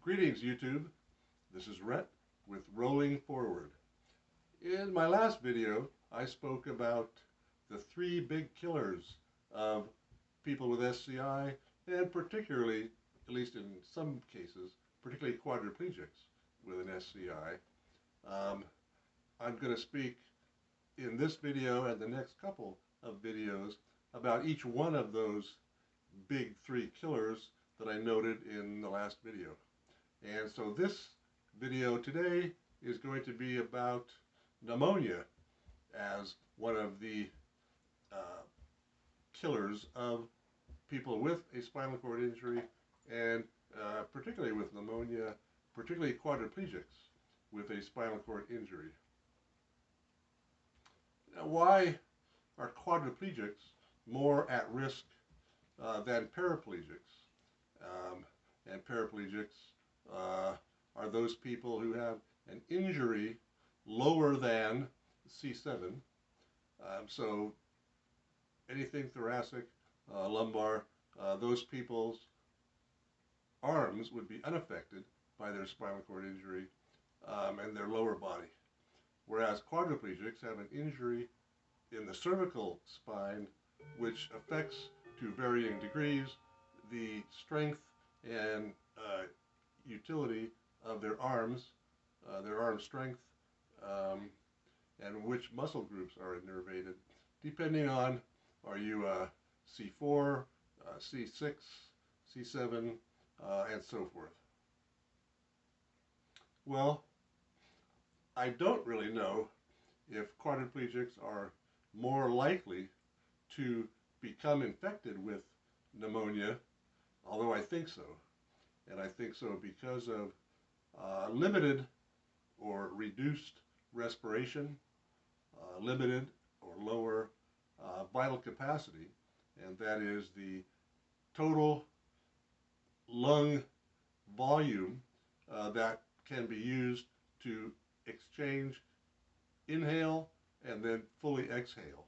Greetings, YouTube. This is Rhett with Rolling Forward. In my last video, I spoke about the three big killers of people with SCI, and particularly, at least in some cases, particularly quadriplegics with an SCI. I'm going to speak in this video and the next couple of videos about each one of those big three killers that I noted in the last video. And so this video today is going to be about pneumonia as one of the killers of people with a spinal cord injury, and particularly with pneumonia, particularly quadriplegics with a spinal cord injury. Now, why are quadriplegics more at risk than paraplegics? And paraplegics are those people who have an injury lower than C7. So anything thoracic, lumbar, those people's arms would be unaffected by their spinal cord injury and their lower body. Whereas quadriplegics have an injury in the cervical spine which affects to varying degrees the strength and utility of their arm strength, and which muscle groups are innervated, depending on, are you C4, C6, C7, and so forth. Well, I don't really know if quadriplegics are more likely to become infected with pneumonia, although I think so. And I think so because of limited or reduced respiration, limited or lower vital capacity, and that is the total lung volume that can be used to exchange inhale and then fully exhale.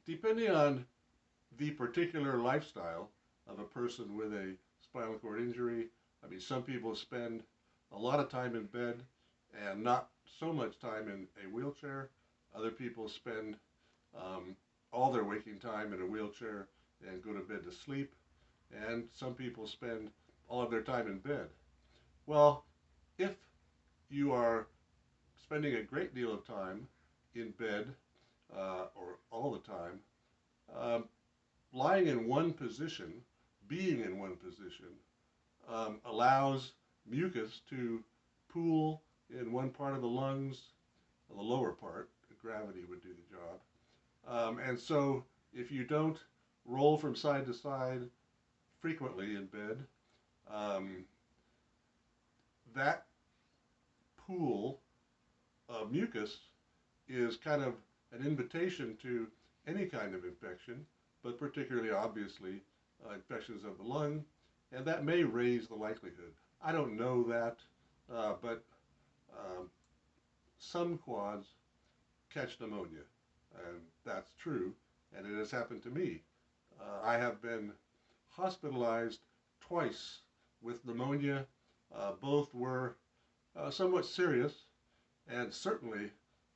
Depending on the particular lifestyle of a person with a spinal cord injury, I mean, some people spend a lot of time in bed and not so much time in a wheelchair. Other people spend all their waking time in a wheelchair and go to bed to sleep. And some people spend all of their time in bed. Well, if you are spending a great deal of time in bed or all the time, lying in one position, being in one position, allows mucus to pool in one part of the lungs, the lower part. Gravity would do the job. And so if you don't roll from side to side frequently in bed, that pool of mucus is kind of an invitation to any kind of infection, but particularly obviously infections of the lung, and that may raise the likelihood. I don't know that, but some quads catch pneumonia, and that's true, and it has happened to me. I have been hospitalized twice with pneumonia. Both were somewhat serious and certainly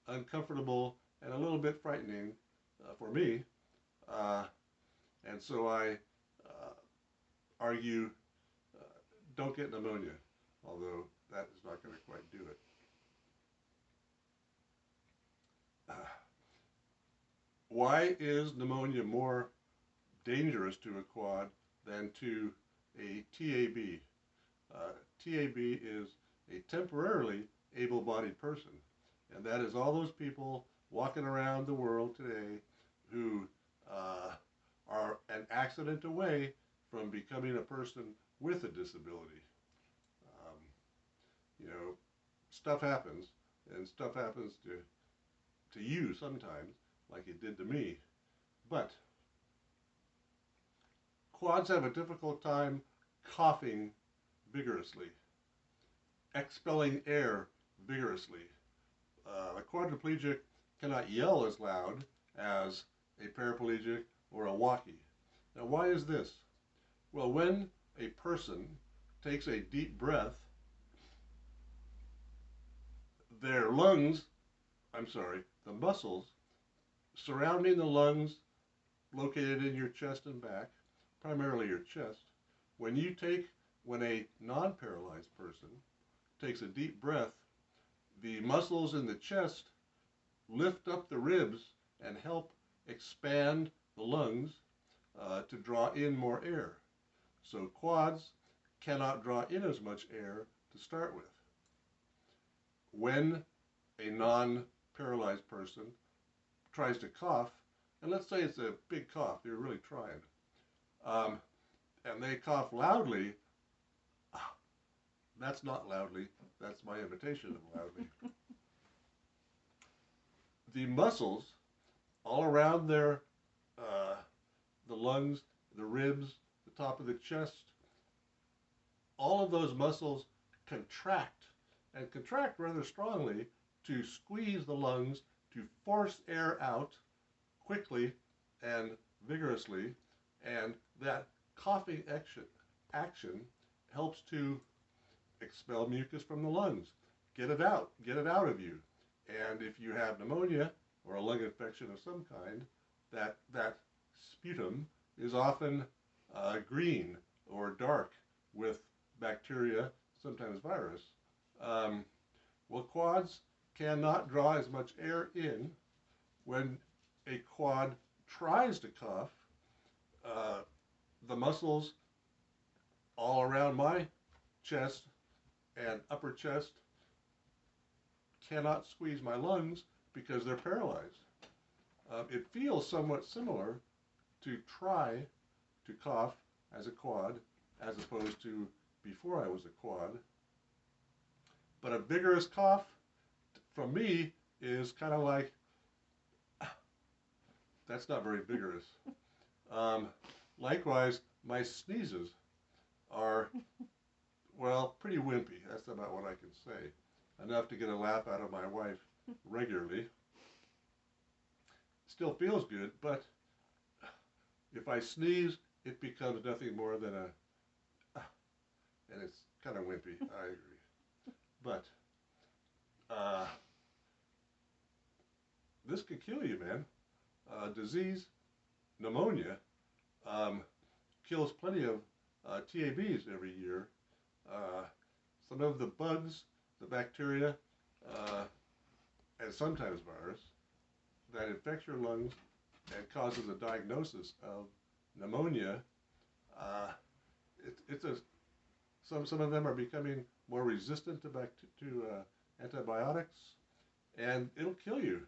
uncomfortable and a little bit frightening for me. And so I argue don't get pneumonia, although that is not going to quite do it. Why is pneumonia more dangerous to a quad than to a TAB? TAB is a temporarily able-bodied person, and that is all those people walking around the world today who are an accident away from becoming a person with a disability. You know, stuff happens, and stuff happens to you sometimes, like it did to me. But quads have a difficult time coughing vigorously, expelling air vigorously. A quadriplegic cannot yell as loud as a paraplegic or a walkie. Now, why is this? Well, when a person takes a deep breath, their lungs, I'm sorry, the muscles surrounding the lungs located in your chest and back, primarily your chest, when when a non-paralyzed person takes a deep breath, the muscles in the chest lift up the ribs and help expand the lungs to draw in more air. So quads cannot draw in as much air to start with. When a non-paralyzed person tries to cough, and let's say it's a big cough, you're really trying, and they cough loudly, that's not loudly, that's my imitation of loudly. The muscles all around the lungs, the ribs, the top of the chest, all of those muscles contract and contract rather strongly to squeeze the lungs, to force air out quickly and vigorously, and that coughing action helps to expel mucus from the lungs. Get it out of you. And if you have pneumonia or a lung infection of some kind, that sputum is often green or dark with bacteria, sometimes virus. Well, quads cannot draw as much air in. When a quad tries to cough, the muscles all around my chest and upper chest cannot squeeze my lungs because they're paralyzed. It feels somewhat similar to try to cough as a quad as opposed to before I was a quad. But a vigorous cough from me is kind of like, that's not very vigorous. Likewise, my sneezes are, well, pretty wimpy. That's about what I can say. Enough to get a laugh out of my wife regularly. Still feels good, but if I sneeze, it becomes nothing more than and it's kind of wimpy, I agree. But this could kill you, man. Disease, pneumonia, kills plenty of TABs every year. Some of the bugs, the bacteria, and sometimes virus that infects your lungs and causes a diagnosis of pneumonia, some of them are becoming more resistant to antibiotics, and it'll kill you.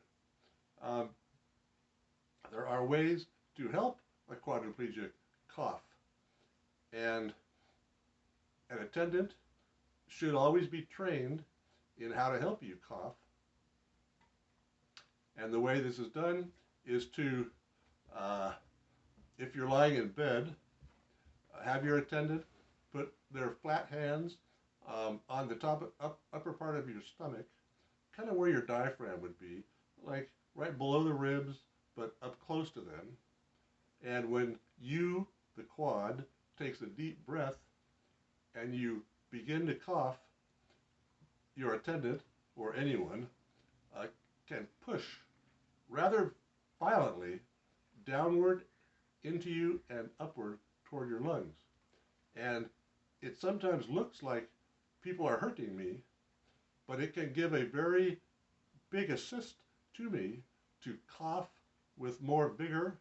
There are ways to help a quadriplegic cough, and an attendant should always be trained in how to help you cough. And the way this is done is to, if you're lying in bed, have your attendant put their flat hands on the upper part of your stomach, kind of where your diaphragm would be, like right below the ribs, but up close to them. And when you, the quad, takes a deep breath and you begin to cough, your attendant or anyone can push rather violently downward into you and upward toward your lungs. And it sometimes looks like people are hurting me, but it can give a very big assist to me to cough with more vigor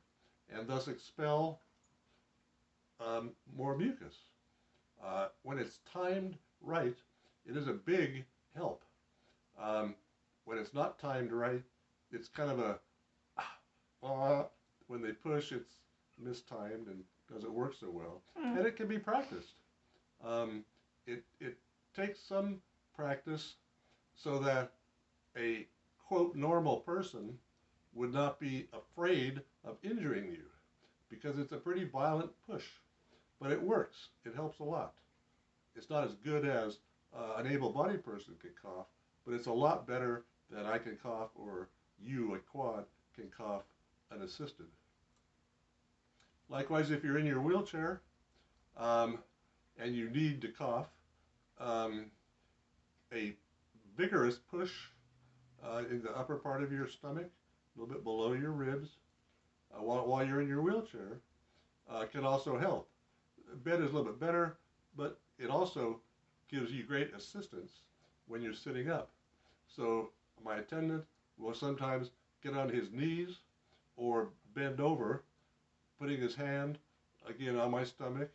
and thus expel more mucus. When it's timed right, it is a big help. When it's not timed right, it's kind of a, when they push, it's mistimed and doesn't work so well. And it can be practiced. It takes some practice so that a, quote, normal person would not be afraid of injuring you, because it's a pretty violent push. But it works. It helps a lot. It's not as good as an able-bodied person can cough, but it's a lot better than I can cough or you, a quad, can cough unassisted. Likewise, if you're in your wheelchair, um, and you need to cough, um, a vigorous push in the upper part of your stomach, a little bit below your ribs, while you're in your wheelchair, can also help. Bed is a little bit better, but it also gives you great assistance when you're sitting up. So my attendant will sometimes get on his knees or bend over, putting his hand again on my stomach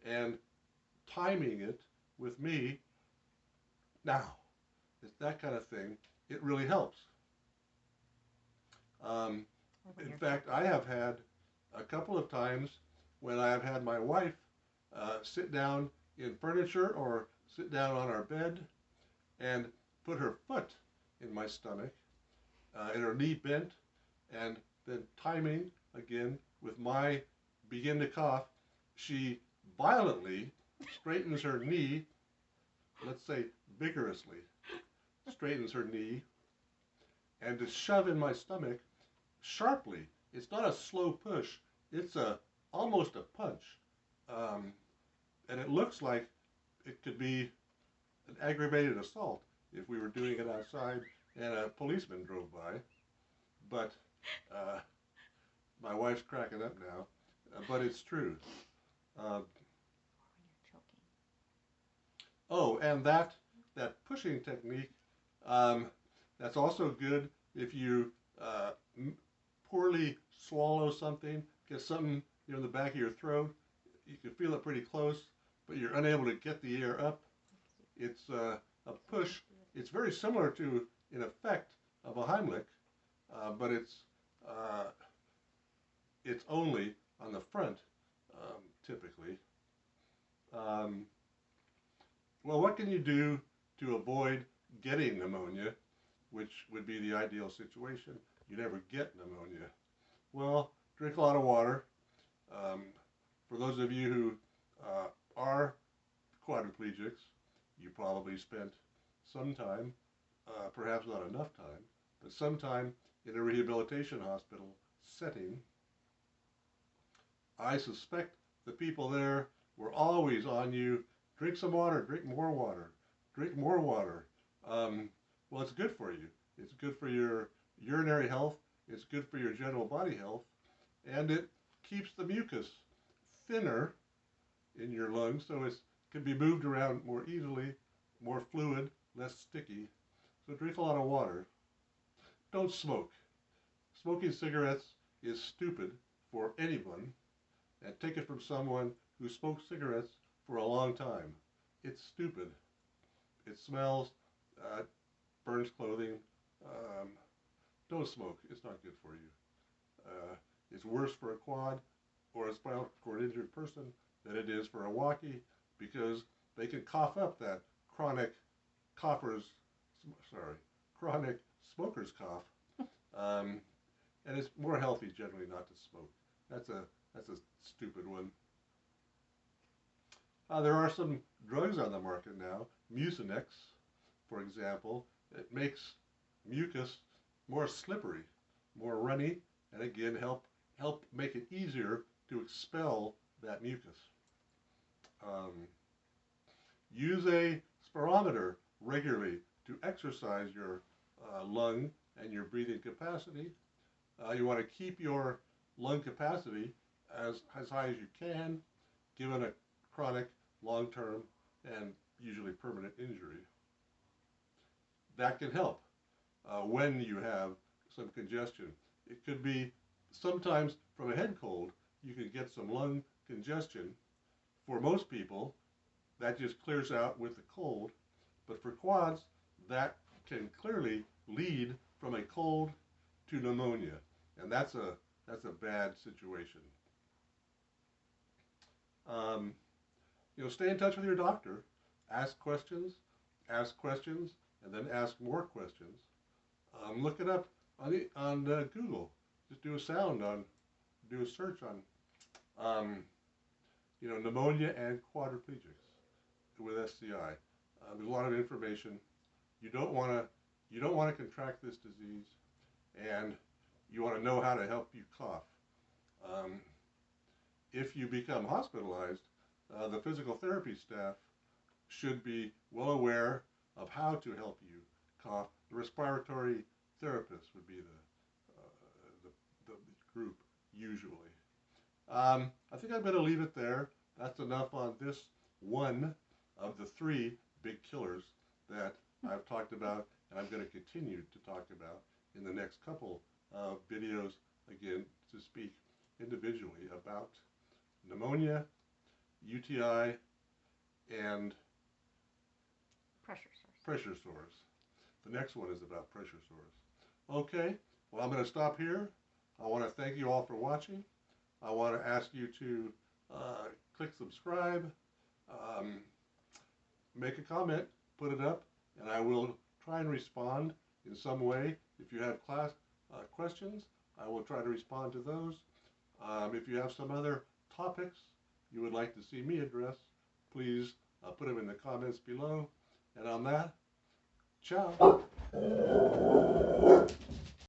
and timing it with me. Now, it's that kind of thing. It really helps. Um, in fact, I have had a couple of times when I have had my wife sit down in furniture or sit down on our bed and put her foot in my stomach and her knee bent, and then timing again with my begin to cough, she violently straightens her knee, let's say vigorously, straightens her knee, and to shove in my stomach sharply. It's not a slow push, it's almost a punch. Um, and it looks like it could be an aggravated assault if we were doing it outside and a policeman drove by. But my wife's cracking up now, but it's true. Uh, oh, and that pushing technique, that's also good if you poorly swallow something, get something in the back of your throat. You can feel it pretty close, but you're unable to get the air up. It's a push. It's very similar to, in effect, of a Heimlich, but it's only on the front, typically. Um, well, what can you do to avoid getting pneumonia, which would be the ideal situation? You never get pneumonia. Well, drink a lot of water. For those of you who are quadriplegics, you probably spent some time, perhaps not enough time, but some time in a rehabilitation hospital setting. I suspect the people there were always on you, drink some water, drink more water, drink more water. Well, it's good for you. It's good for your urinary health. It's good for your general body health. And it keeps the mucus thinner in your lungs, so it can be moved around more easily, more fluid, less sticky. So drink a lot of water. Don't smoke. Smoking cigarettes is stupid for anyone, and take it from someone who smoked cigarettes for a long time. It's stupid. It smells, burns clothing. Don't smoke. It's not good for you. It's worse for a quad or a spinal cord injured person than it is for a walkie, because they can cough up that chronic chronic smoker's cough. And it's more healthy generally not to smoke. That's a stupid one. There are some drugs on the market now. Mucinex, for example, it makes mucus more slippery, more runny, and again help make it easier to expel that mucus. Use a spirometer regularly to exercise your lung and your breathing capacity. You want to keep your lung capacity as high as you can, given a chronic, long-term, and usually permanent injury. That can help when you have some congestion. It could be sometimes from a head cold, you can get some lung congestion. For most people, that just clears out with the cold. But for quads, that can clearly lead from a cold to pneumonia, and that's a bad situation. Stay in touch with your doctor. Ask questions, and then ask more questions. Look it up on Google. Just do a search on pneumonia and quadriplegics with SCI. There's a lot of information. You don't want to contract this disease, and you want to know how to help you cough. If you become hospitalized, the physical therapy staff should be well aware of how to help you cough. The respiratory therapist would be the group usually. I think I'm going to leave it there. That's enough on this one of the three big killers that I've talked about, and I'm going to continue to talk about in the next couple of videos, again, to speak individually about pneumonia, UTI, and pressure sores. The next one is about pressure sores. Okay, well, I'm going to stop here. I want to thank you all for watching. I want to ask you to click subscribe, make a comment, put it up, and I will try and respond in some way. If you have class questions, I will try to respond to those. If you have some other topics you would like to see me address, please put them in the comments below. And on that, ciao.